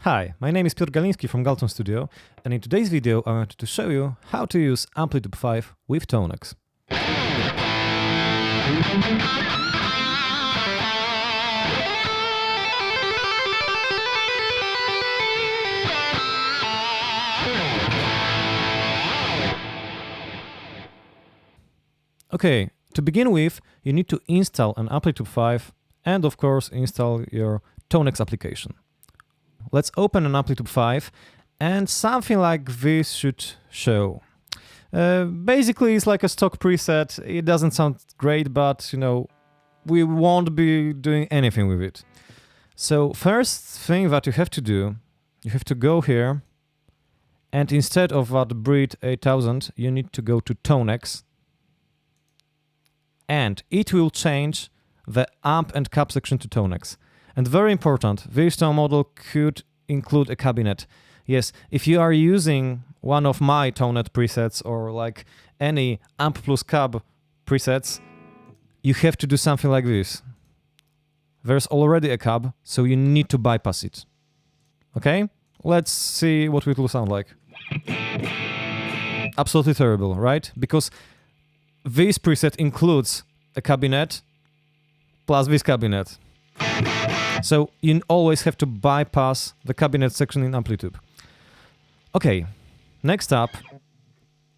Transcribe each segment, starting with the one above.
Hi, my name is Piotr Galiński from Galton Studio, and in today's video I wanted to show you how to use Amplitube 5 with Tonex. Okay, to begin with, you need to install an Amplitube 5 and of course install your Tonex application. Let's open an Amplitube 5 and something like this should show. Basically it's like a stock preset. It doesn't sound great, but you know, we won't be doing anything with it. So first thing that you have to do, you have to go here and instead of that Brit 8000 you need to go to Tonex and it will change the amp and cap section to Tonex. And very important, this tone model could include a cabinet. Yes, if you are using one of my ToneNet presets or like any amp plus cab presets, you have to do something like this. There's already a cab, so you need to bypass it. Okay? Let's see what it will sound like. Absolutely terrible, right? Because this preset includes a cabinet plus this cabinet. So you always have to bypass the cabinet section in Amplitube. Okay, next up,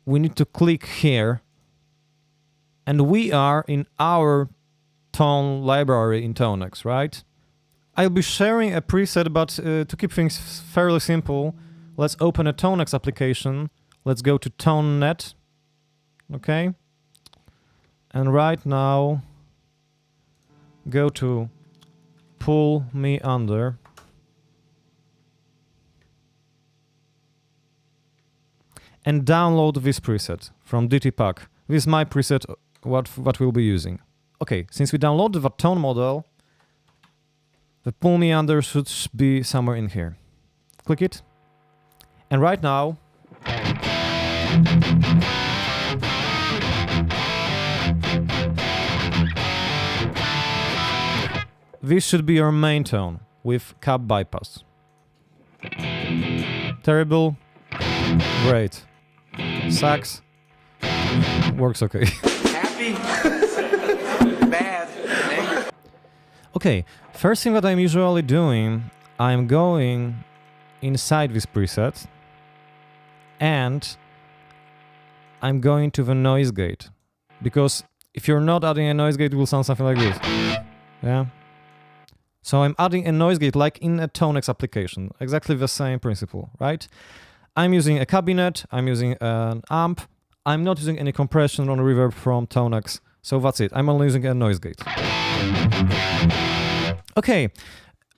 we need to click here and we are in our tone library in Tonex, right? I'll be sharing a preset, but to keep things fairly simple, let's open a Tonex application. Let's go to ToneNet, okay? And right now, go to Pull Me Under. And download this preset from DTPack. This is my preset, what we'll be using. Okay, since we downloaded the tone model, the Pull Me Under should be somewhere in here. Click it. And right now, this should be your main tone with cab bypass. Terrible. Great. Sucks. Works okay. Happy? Bad. Okay, first thing that I'm usually doing, I'm going inside this preset and I'm going to the noise gate. Because if you're not adding a noise gate, it will sound something like this. Yeah? So I'm adding a noise gate like in a Tonex application. Exactly the same principle, right? I'm using a cabinet, I'm using an amp, I'm not using any compression or reverb from Tonex, so that's it. I'm only using a noise gate. Okay,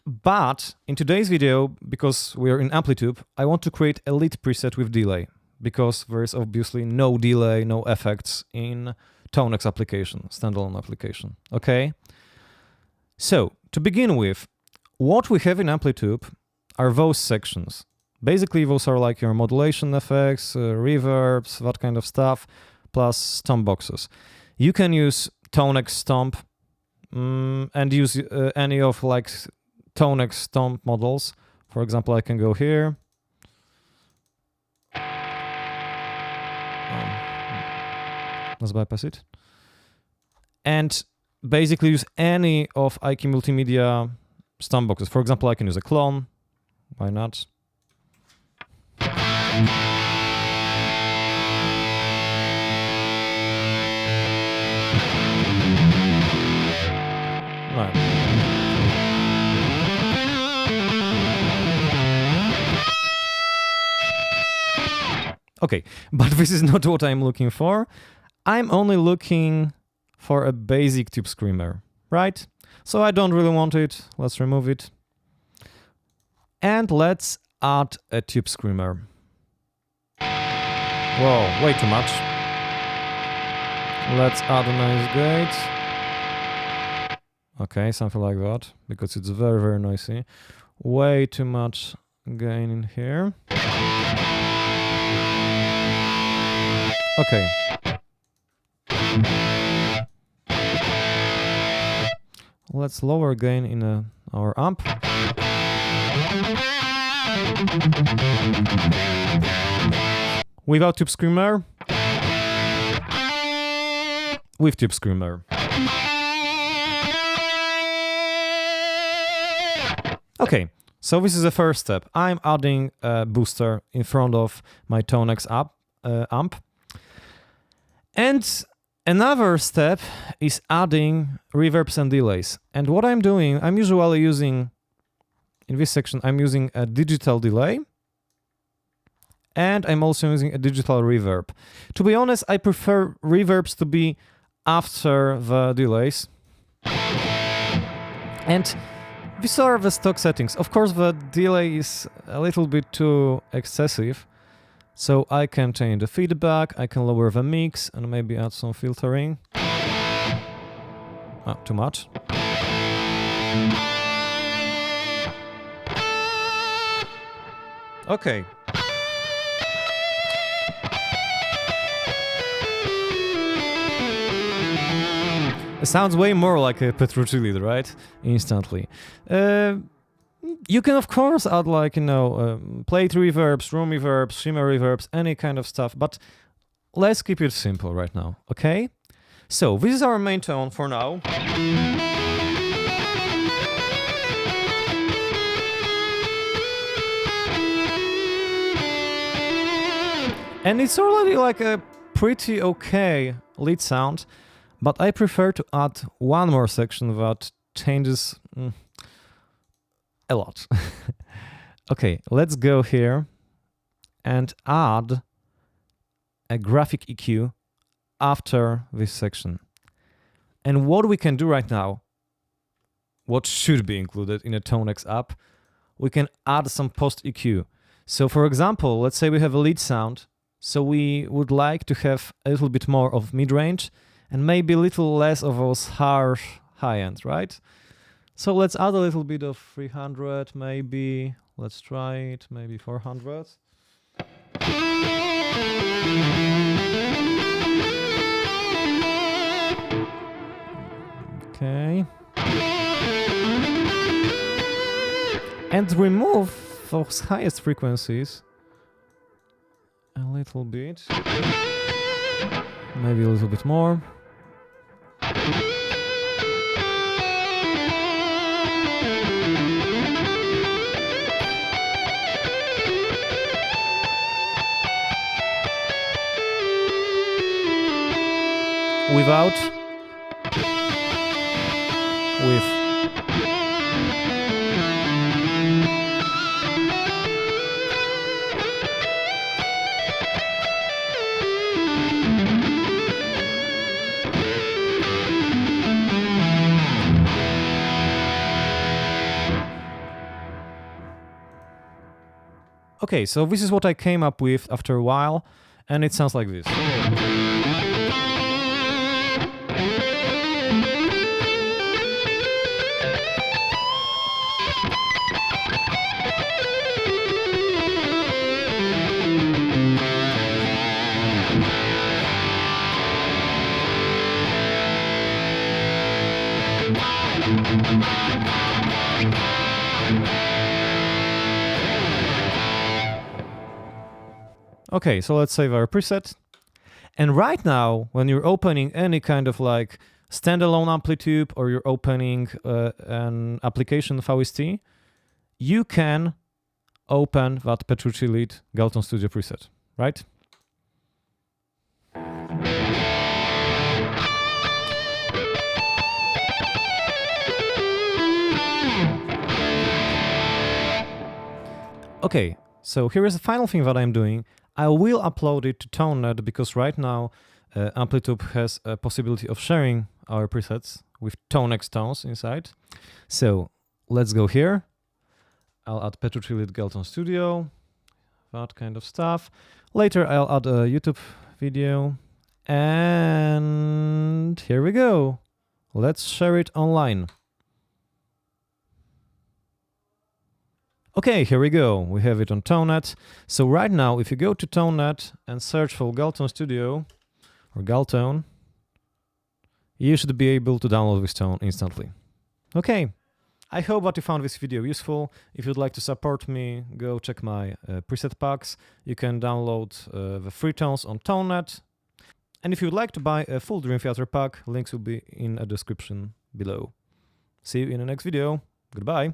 but in today's video, because we're in Amplitube, I want to create a lead preset with delay, because there is obviously no delay, no effects in Tonex application, standalone application, okay? So, to begin with, what we have in Amplitube are those sections. Basically, those are like your modulation effects, reverbs, that kind of stuff, plus stomp boxes. You can use Tonex stomp and use any of like Tonex stomp models. For example, I can go here. Let's bypass it. And basically use any of IK Multimedia stomp boxes. For example, I can use a clone. Why not? Right. Okay, but this is not what I'm looking for. I'm only looking for a basic tube screamer, right? So I don't really want it. Let's remove it. And let's add a tube screamer. Whoa, way too much. Let's add a noise gate. Okay, something like that, because it's very, very noisy. Way too much gain in here. Okay. Let's lower gain in our amp. Without Tube Screamer. With Tube Screamer. Okay, so this is the first step. I'm adding a booster in front of my Tonex amp. And another step is adding reverbs and delays. And what I'm doing, I'm usually using, in this section, I'm using a digital delay. And I'm also using a digital reverb. To be honest, I prefer reverbs to be after the delays. And these are the stock settings. Of course, the delay is a little bit too excessive. So I can change the feedback, I can lower the mix, and maybe add some filtering. Oh, too much. Okay. It sounds way more like a Petrucci lead, right? Instantly. You can, of course, add like, plate reverbs, room reverbs, shimmer reverbs, any kind of stuff, but let's keep it simple right now, okay? So, this is our main tone for now. And it's already like a pretty okay lead sound, but I prefer to add one more section that changes a lot. Okay, let's go here and add a graphic EQ after this section. And what we can do right now, what should be included in a Tonex app, we can add some post EQ. So for example, let's say we have a lead sound, so we would like to have a little bit more of mid-range and maybe a little less of those harsh high-end, right? So let's add a little bit of 300, maybe. Let's try it, maybe 400. Okay. And remove those highest frequencies a little bit. Maybe a little bit more. Without, with. Okay, so this is what I came up with after a while, and it sounds like this. Okay, so let's save our preset. And right now, when you're opening any kind of like standalone Amplitube or you're opening an application VST, you can open that Petrucci lead Galton Studio preset, right? Okay, so here is the final thing that I'm doing. I will upload it to ToneNet because right now Amplitube has a possibility of sharing our presets with Tonex tones inside. So let's go here. I'll add Petrucci lead Galton Studio, that kind of stuff. Later I'll add a YouTube video. And here we go. Let's share it online. Okay, here we go. We have it on ToneNet. So right now, if you go to ToneNet and search for Galton Studio or Galton, you should be able to download this tone instantly. Okay, I hope that you found this video useful. If you'd like to support me, go check my preset packs. You can download the free tones on ToneNet. And if you'd like to buy a full Dream Theater pack, links will be in a description below. See you in the next video. Goodbye.